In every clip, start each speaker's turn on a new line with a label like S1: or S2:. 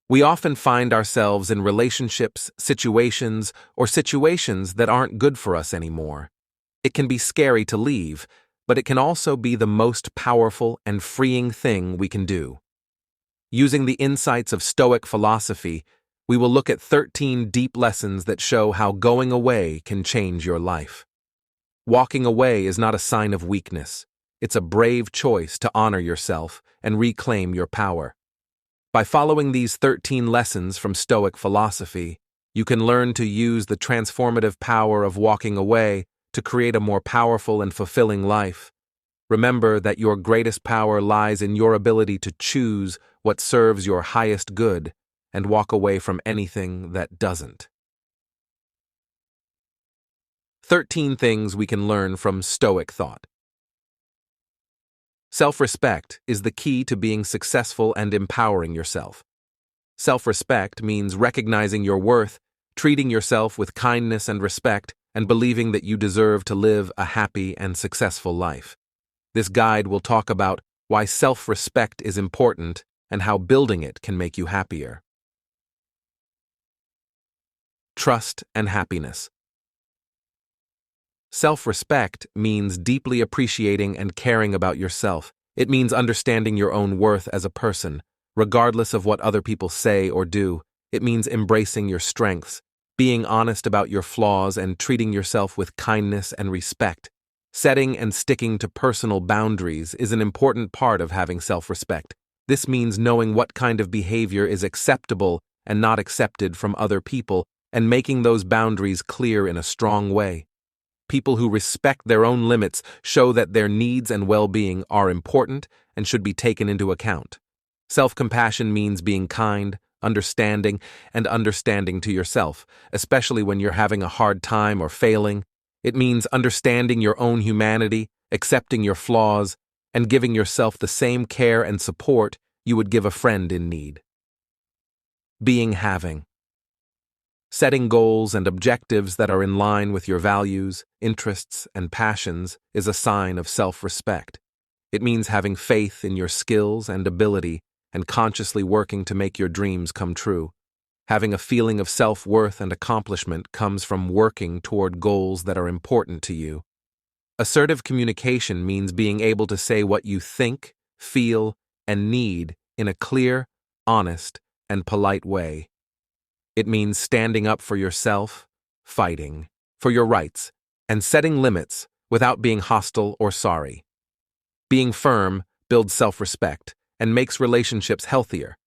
S1: We often find ourselves in relationships, situations that aren't good for us anymore. It can be scary to leave, but it can also be the most powerful and freeing thing we can do. Using the insights of Stoic philosophy, we will look at 13 deep lessons that show how going away can change your life. Walking away is not a sign of weakness. It's a brave choice to honor yourself and reclaim your power. By following these 13 lessons from Stoic philosophy, you can learn to use the transformative power of walking away to create a more powerful and fulfilling life. Remember that your greatest power lies in your ability to choose what serves your highest good and walk away from anything that doesn't. 13 things we can learn from Stoic thought. Self-respect is the key to being successful and empowering yourself. Self-respect means recognizing your worth, treating yourself with kindness and respect, and believing that you deserve to live a happy and successful life. This guide will talk about why self-respect is important and how building it can make you happier. Trust and happiness. Self-respect means deeply appreciating and caring about yourself. It means understanding your own worth as a person, regardless of what other people say or do. It means embracing your strengths, being honest about your flaws, and treating yourself with kindness and respect. Setting and sticking to personal boundaries is an important part of having self-respect. This means knowing what kind of behavior is acceptable and not accepted from other people, and making those boundaries clear in a strong way. People who respect their own limits show that their needs and well-being are important and should be taken into account. Self-compassion means being kind, understanding to yourself, especially when you're having a hard time or failing. It means understanding your own humanity, accepting your flaws, and giving yourself the same care and support you would give a friend in need. Having. Setting goals and objectives that are in line with your values, interests, and passions is a sign of self-respect. It means having faith in your skills and ability and consciously working to make your dreams come true. Having a feeling of self-worth and accomplishment comes from working toward goals that are important to you. Assertive communication means being able to say what you think, feel, and need in a clear, honest, and polite way. It means standing up for yourself, fighting for your rights, and setting limits without being hostile or sorry. Being firm builds self-respect and makes relationships healthier.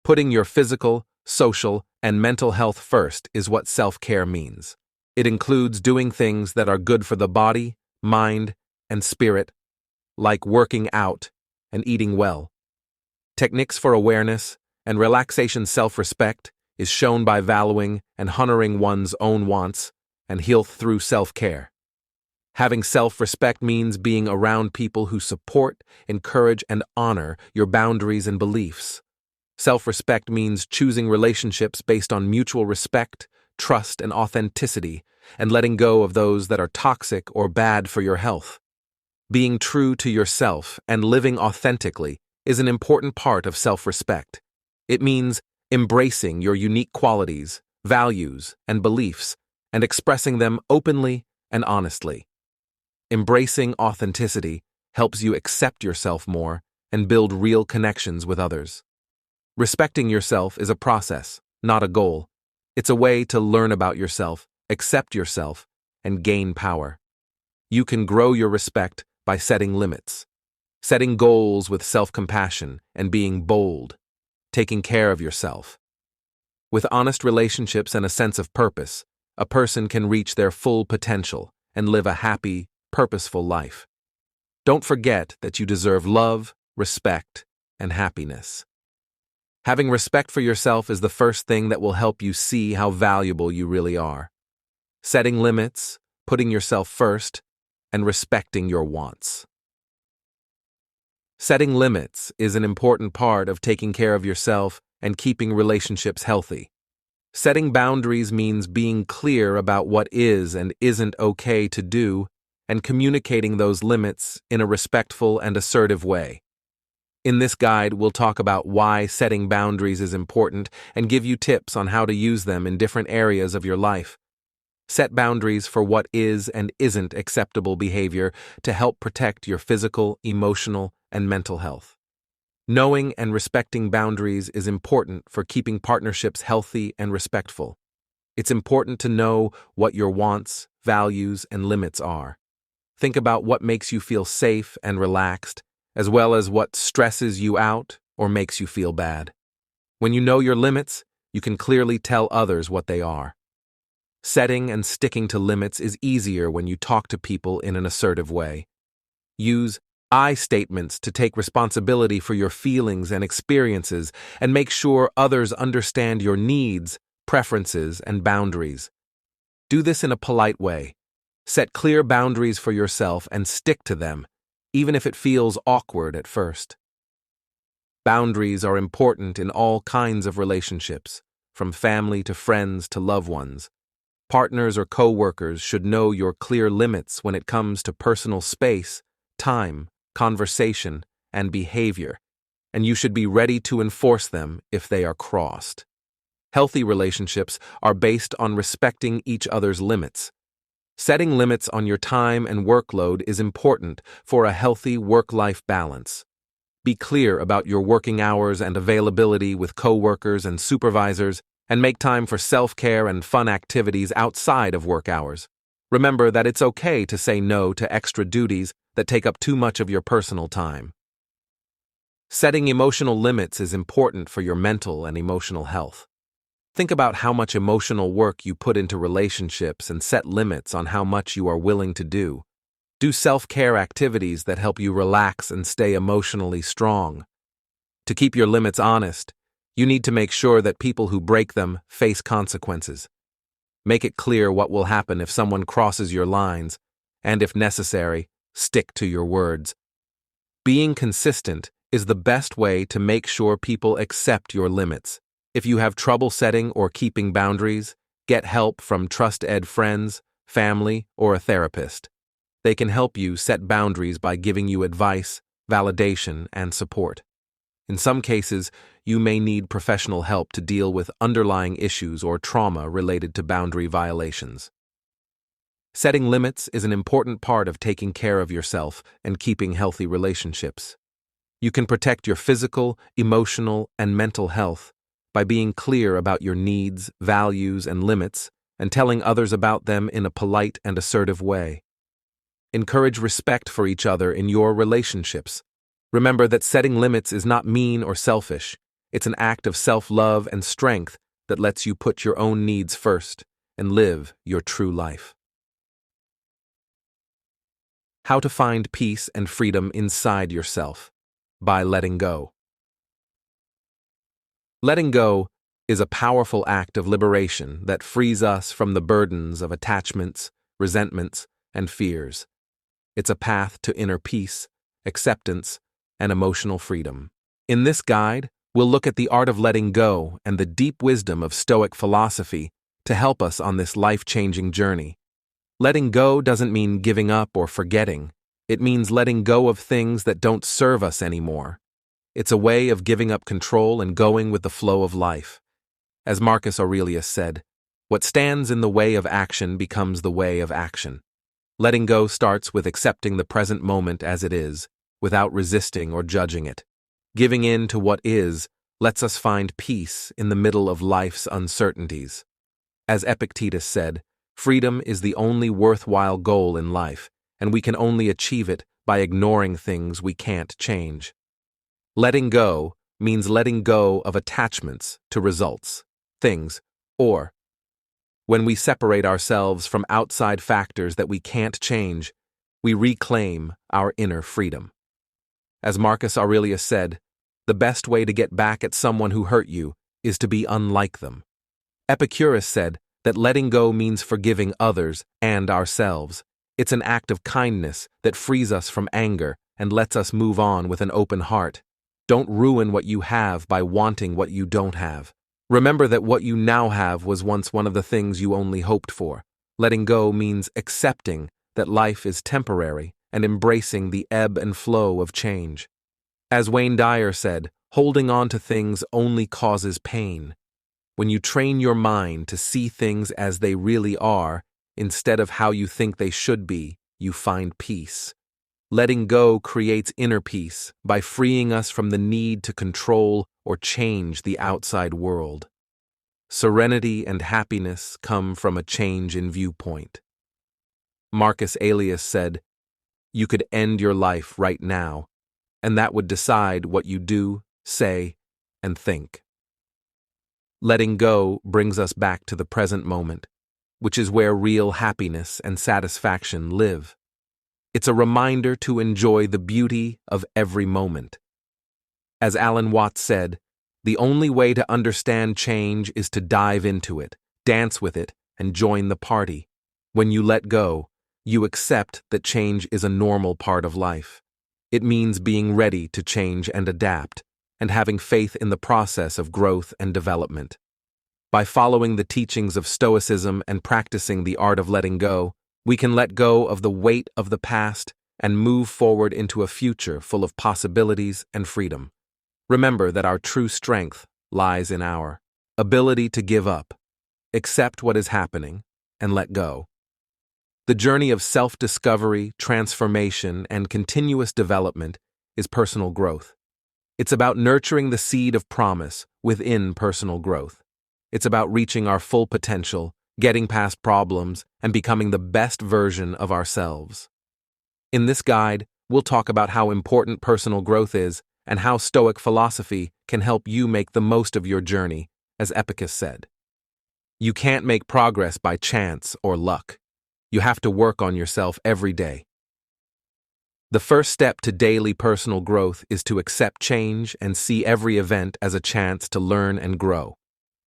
S1: Putting your physical, social, and mental health first is what self-care means. It includes doing things that are good for the body, mind, and spirit, like working out and eating well. Techniques for awareness and relaxation. Self-respect is shown by valuing and honoring one's own wants and health through self-care. Having self-respect means being around people who support, encourage, and honor your boundaries and beliefs. Self-respect means choosing relationships based on mutual respect, trust, and authenticity, and letting go of those that are toxic or bad for your health. Being true to yourself and living authentically is an important part of self-respect. It means embracing your unique qualities, values, and beliefs, and expressing them openly and honestly. Embracing authenticity helps you accept yourself more and build real connections with others. Respecting yourself is a process, not a goal. It's a way to learn about yourself, accept yourself, and gain power. You can grow your respect by setting limits, setting goals with self-compassion, and being bold, taking care of yourself. With honest relationships and a sense of purpose, a person can reach their full potential and live a happy, purposeful life. Don't forget that you deserve love, respect, and happiness. Having respect for yourself is the first thing that will help you see how valuable you really are. Setting limits, putting yourself first, and respecting your wants. Setting limits is an important part of taking care of yourself and keeping relationships healthy. Setting boundaries means being clear about what is and isn't okay to do and communicating those limits in a respectful and assertive way. In this guide, we'll talk about why setting boundaries is important and give you tips on how to use them in different areas of your life. Set boundaries for what is and isn't acceptable behavior to help protect your physical, emotional, and mental health. Knowing and respecting boundaries is important for keeping partnerships healthy and respectful. It's important to know what your wants, values, and limits are. Think about what makes you feel safe and relaxed, as well as what stresses you out or makes you feel bad. When you know your limits, you can clearly tell others what they are. Setting and sticking to limits is easier when you talk to people in an assertive way. Use I statements to take responsibility for your feelings and experiences and make sure others understand your needs, preferences, and boundaries. Do this in a polite way. Set clear boundaries for yourself and stick to them, even if it feels awkward at first. Boundaries are important in all kinds of relationships, from family to friends to loved ones. Partners or co-workers should know your clear limits when it comes to personal space, time, conversation, and behavior, and you should be ready to enforce them if they are crossed. Healthy relationships are based on respecting each other's limits. Setting limits on your time and workload is important for a healthy work-life balance. Be clear about your working hours and availability with co-workers and supervisors, and make time for self-care and fun activities outside of work hours. Remember that it's okay to say no to extra duties that take up too much of your personal time. Setting emotional limits is important for your mental and emotional health. Think about how much emotional work you put into relationships and set limits on how much you are willing to do. Do self-care activities that help you relax and stay emotionally strong. To keep your limits honest, you need to make sure that people who break them face consequences. Make it clear what will happen if someone crosses your lines, and if necessary, stick to your words. Being consistent is the best way to make sure people accept your limits. If you have trouble setting or keeping boundaries, get help from trusted friends, family, or a therapist. They can help you set boundaries by giving you advice, validation, and support. In some cases, you may need professional help to deal with underlying issues or trauma related to boundary violations. Setting limits is an important part of taking care of yourself and keeping healthy relationships. You can protect your physical, emotional, and mental health by being clear about your needs, values, and limits, and telling others about them in a polite and assertive way. Encourage respect for each other in your relationships. Remember that setting limits is not mean or selfish. It's an act of self-love and strength that lets you put your own needs first and live your true life. How to find peace and freedom inside yourself by letting go. Letting go is a powerful act of liberation that frees us from the burdens of attachments, resentments, and fears. It's a path to inner peace, acceptance, and emotional freedom. In this guide, we'll look at the art of letting go and the deep wisdom of Stoic philosophy to help us on this life-changing journey. Letting go doesn't mean giving up or forgetting. It means letting go of things that don't serve us anymore. It's a way of giving up control and going with the flow of life. As Marcus Aurelius said, "What stands in the way of action becomes the way of action." Letting go starts with accepting the present moment as it is, without resisting or judging it. Giving in to what is lets us find peace in the middle of life's uncertainties. As Epictetus said, freedom is the only worthwhile goal in life, and we can only achieve it by ignoring things we can't change. Letting go means letting go of attachments to results, things, or when we separate ourselves from outside factors that we can't change, we reclaim our inner freedom. As Marcus Aurelius said, the best way to get back at someone who hurt you is to be unlike them. Epicurus said that letting go means forgiving others and ourselves. It's an act of kindness that frees us from anger and lets us move on with an open heart. Don't ruin what you have by wanting what you don't have. Remember that what you now have was once one of the things you only hoped for. Letting go means accepting that life is temporary and embracing the ebb and flow of change. As Wayne Dyer said, holding on to things only causes pain. When you train your mind to see things as they really are, instead of how you think they should be, you find peace. Letting go creates inner peace by freeing us from the need to control or change the outside world. Serenity and happiness come from a change in viewpoint. Marcus Aurelius said, "You could end your life right now, and that would decide what you do, say, and think." Letting go brings us back to the present moment, which is where real happiness and satisfaction live. It's a reminder to enjoy the beauty of every moment. As Alan Watts said, the only way to understand change is to dive into it, dance with it, and join the party. When you let go, you accept that change is a normal part of life. It means being ready to change and adapt, and having faith in the process of growth and development. By following the teachings of Stoicism and practicing the art of letting go, we can let go of the weight of the past and move forward into a future full of possibilities and freedom. Remember that our true strength lies in our ability to give up, accept what is happening, and let go. The journey of self-discovery, transformation, and continuous development is personal growth. It's about nurturing the seed of promise within personal growth. It's about reaching our full potential, getting past problems, and becoming the best version of ourselves. In this guide, we'll talk about how important personal growth is and how Stoic philosophy can help you make the most of your journey, as Epictetus said. You can't make progress by chance or luck. You have to work on yourself every day. The first step to daily personal growth is to accept change and see every event as a chance to learn and grow.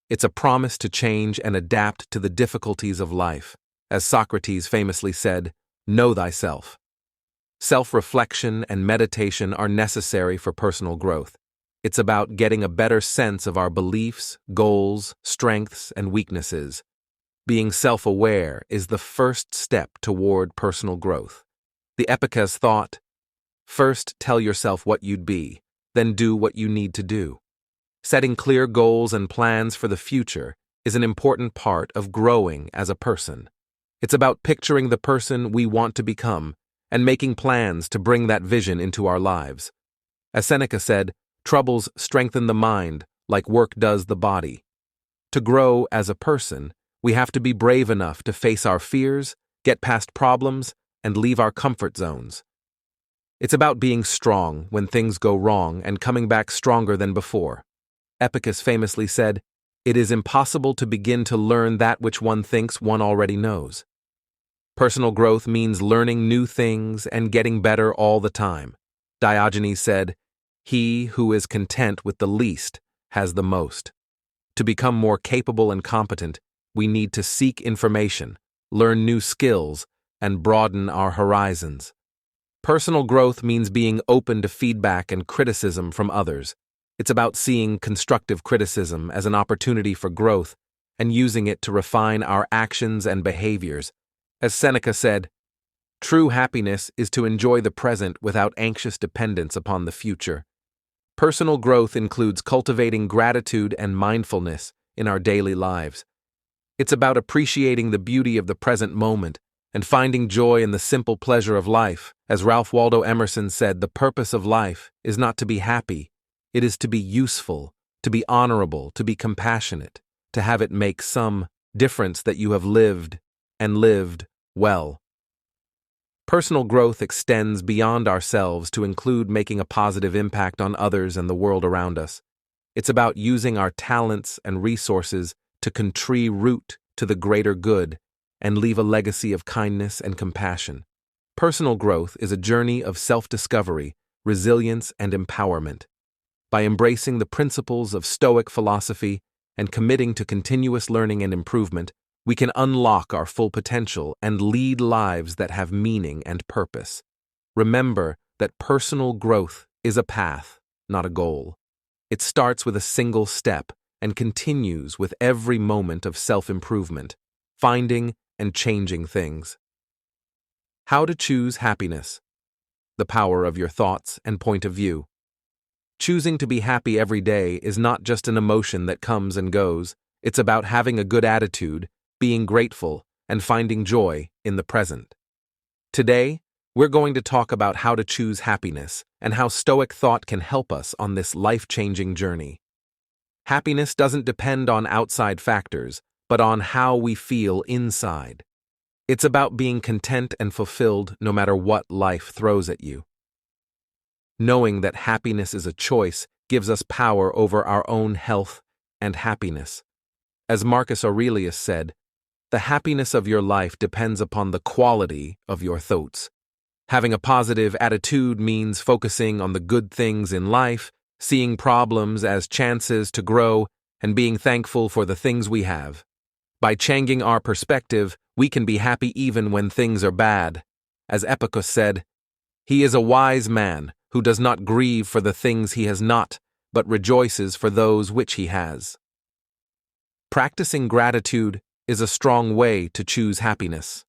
S1: It's a promise to change and adapt to the difficulties of life. As Socrates famously said, "Know thyself." Self-reflection and meditation are necessary for personal growth. It's about getting a better sense of our beliefs, goals, strengths, and weaknesses. Being self-aware is the first step toward personal growth. The Epictetus thought, "First tell yourself what you'd be, then do what you need to do." Setting clear goals and plans for the future is an important part of growing as a person. It's about picturing the person we want to become and making plans to bring that vision into our lives. As Seneca said, "Troubles strengthen the mind like work does the body." To grow as a person, we have to be brave enough to face our fears, get past problems, and leave our comfort zones. It's about being strong when things go wrong and coming back stronger than before. Epictetus famously said, "It is impossible to begin to learn that which one thinks one already knows." Personal growth means learning new things and getting better all the time. Diogenes said, "He who is content with the least has the most." To become more capable and competent, we need to seek information, learn new skills, and broaden our horizons. Personal growth means being open to feedback and criticism from others. It's about seeing constructive criticism as an opportunity for growth and using it to refine our actions and behaviors. As Seneca said, "True happiness is to enjoy the present without anxious dependence upon the future." Personal growth includes cultivating gratitude and mindfulness in our daily lives. It's about appreciating the beauty of the present moment and finding joy in the simple pleasure of life. As Ralph Waldo Emerson said, "The purpose of life is not to be happy. It is to be useful, to be honorable, to be compassionate, to have it make some difference that you have lived and lived well." Personal growth extends beyond ourselves to include making a positive impact on others and the world around us. It's about using our talents and resources to contribute to the greater good and leave a legacy of kindness and compassion. Personal growth is a journey of self-discovery, resilience, and empowerment. By embracing the principles of Stoic philosophy and committing to continuous learning and improvement, we can unlock our full potential and lead lives that have meaning and purpose. Remember that personal growth is a path, not a goal. It starts with a single step and continues with every moment of self-improvement, finding and changing things. How to choose happiness. The power of your thoughts and point of view. Choosing to be happy every day is not just an emotion that comes and goes, it's about having a good attitude, being grateful, and finding joy in the present. Today, we're going to talk about how to choose happiness and how Stoic thought can help us on this life-changing journey. Happiness doesn't depend on outside factors, but on how we feel inside. It's about being content and fulfilled no matter what life throws at you. Knowing that happiness is a choice gives us power over our own health and happiness. As Marcus Aurelius said, the happiness of your life depends upon the quality of your thoughts. Having a positive attitude means focusing on the good things in life, seeing problems as chances to grow, and being thankful for the things we have. By changing our perspective, we can be happy even when things are bad. As Epictetus said, "He is a wise man who does not grieve for the things he has not, but rejoices for those which he has." Practicing gratitude is a strong way to choose happiness.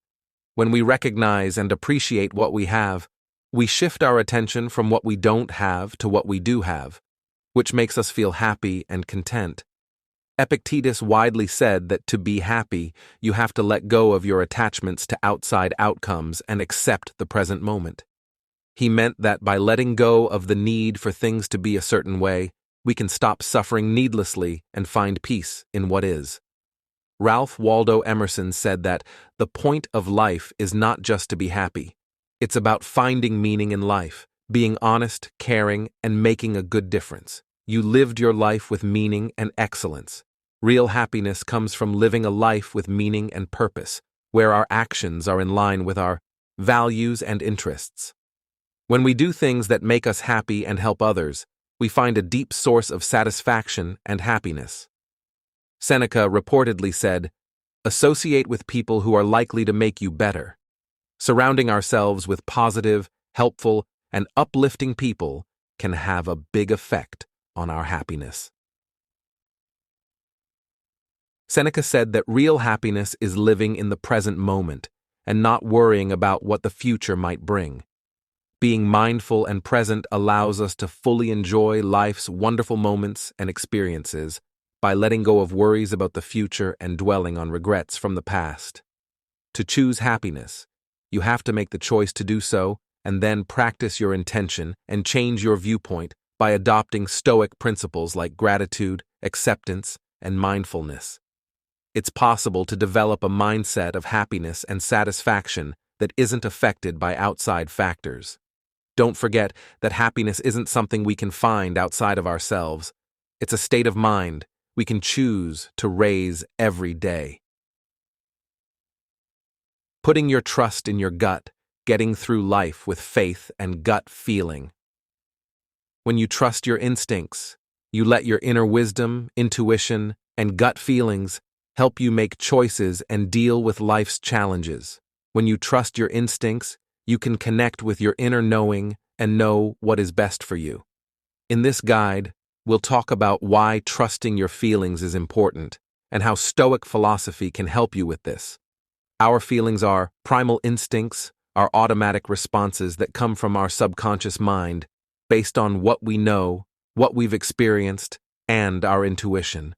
S1: When we recognize and appreciate what we have, we shift our attention from what we don't have to what we do have, which makes us feel happy and content. Epictetus widely said that to be happy, you have to let go of your attachments to outside outcomes and accept the present moment. He meant that by letting go of the need for things to be a certain way, we can stop suffering needlessly and find peace in what is. Ralph Waldo Emerson said that the point of life is not just to be happy. It's about finding meaning in life, being honest, caring, and making a good difference. You lived your life with meaning and excellence. Real happiness comes from living a life with meaning and purpose, where our actions are in line with our values and interests. When we do things that make us happy and help others, we find a deep source of satisfaction and happiness. Seneca reportedly said, "Associate with people who are likely to make you better." Surrounding ourselves with positive, helpful, and uplifting people can have a big effect on our happiness. Seneca said that real happiness is living in the present moment and not worrying about what the future might bring. Being mindful and present allows us to fully enjoy life's wonderful moments and experiences by letting go of worries about the future and dwelling on regrets from the past. To choose happiness, you have to make the choice to do so and then practice your intention and change your viewpoint by adopting Stoic principles like gratitude, acceptance, and mindfulness. It's possible to develop a mindset of happiness and satisfaction that isn't affected by outside factors. Don't forget that happiness isn't something we can find outside of ourselves. It's a state of mind we can choose to raise every day. Putting your trust in your gut, getting through life with faith and gut feeling. When you trust your instincts, you let your inner wisdom, intuition, and gut feelings help you make choices and deal with life's challenges. When you trust your instincts, you can connect with your inner knowing and know what is best for you. In this guide, we'll talk about why trusting your feelings is important and how Stoic philosophy can help you with this. Our feelings are primal instincts, our automatic responses that come from our subconscious mind based on what we know, what we've experienced, and our intuition.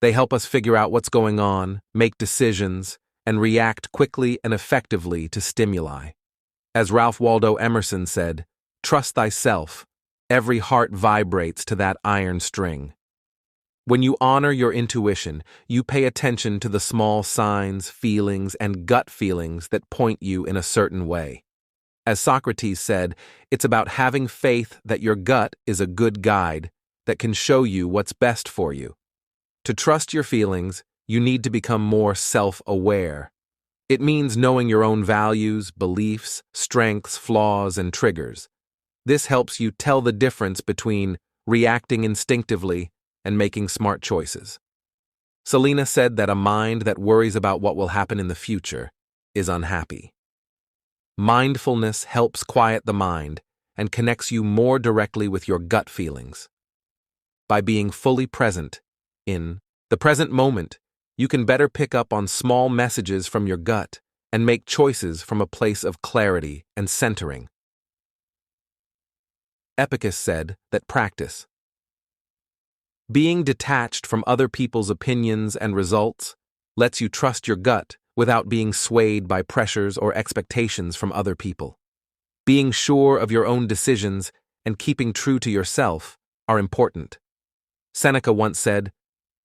S1: They help us figure out what's going on, make decisions, and react quickly and effectively to stimuli. As Ralph Waldo Emerson said, "Trust thyself. Every heart vibrates to that iron string." When you honor your intuition, you pay attention to the small signs, feelings, and gut feelings that point you in a certain way. As Socrates said, it's about having faith that your gut is a good guide that can show you what's best for you. To trust your feelings, you need to become more self-aware. It means knowing your own values, beliefs, strengths, flaws, and triggers. This helps you tell the difference between reacting instinctively and making smart choices. Selena said that a mind that worries about what will happen in the future is unhappy. Mindfulness helps quiet the mind and connects you more directly with your gut feelings. By being fully present in the present moment, you can better pick up on small messages from your gut and make choices from a place of clarity and centering. Epicus said that practice. Being detached from other people's opinions and results lets you trust your gut without being swayed by pressures or expectations from other people. Being sure of your own decisions and keeping true to yourself are important. Seneca once said,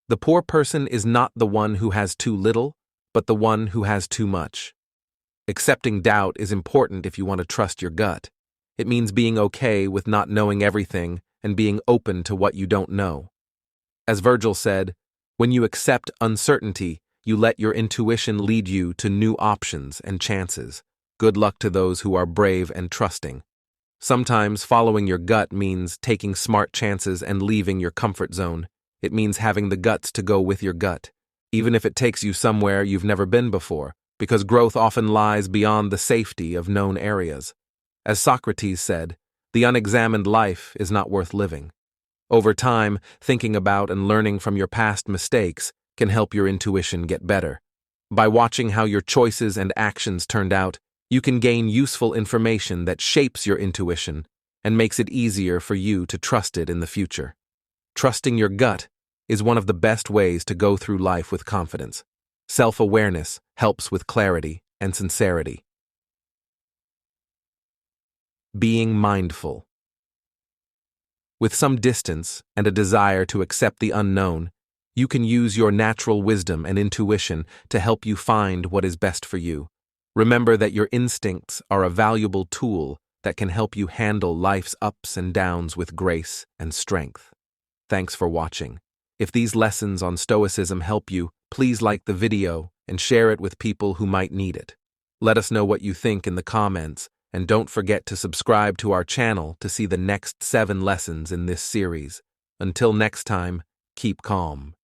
S1: "The poor person is not the one who has too little, but the one who has too much." Accepting doubt is important if you want to trust your gut. It means being okay with not knowing everything and being open to what you don't know. As Virgil said, when you accept uncertainty, you let your intuition lead you to new options and chances. Good luck to those who are brave and trusting. Sometimes following your gut means taking smart chances and leaving your comfort zone. It means having the guts to go with your gut, even if it takes you somewhere you've never been before, because growth often lies beyond the safety of known areas. As Socrates said, the unexamined life is not worth living. Over time, thinking about and learning from your past mistakes can help your intuition get better. By watching how your choices and actions turned out, you can gain useful information that shapes your intuition and makes it easier for you to trust it in the future. Trusting your gut is one of the best ways to go through life with confidence. Self-awareness helps with clarity and sincerity. Being mindful. With some distance and a desire to accept the unknown, you can use your natural wisdom and intuition to help you find what is best for you. Remember that your instincts are a valuable tool that can help you handle life's ups and downs with grace and strength. Thanks for watching. If these lessons on Stoicism help you, please like the video and share it with people who might need it. Let us know what you think in the comments, and don't forget to subscribe to our channel to see the next 7 lessons in this series. Until next time, keep calm.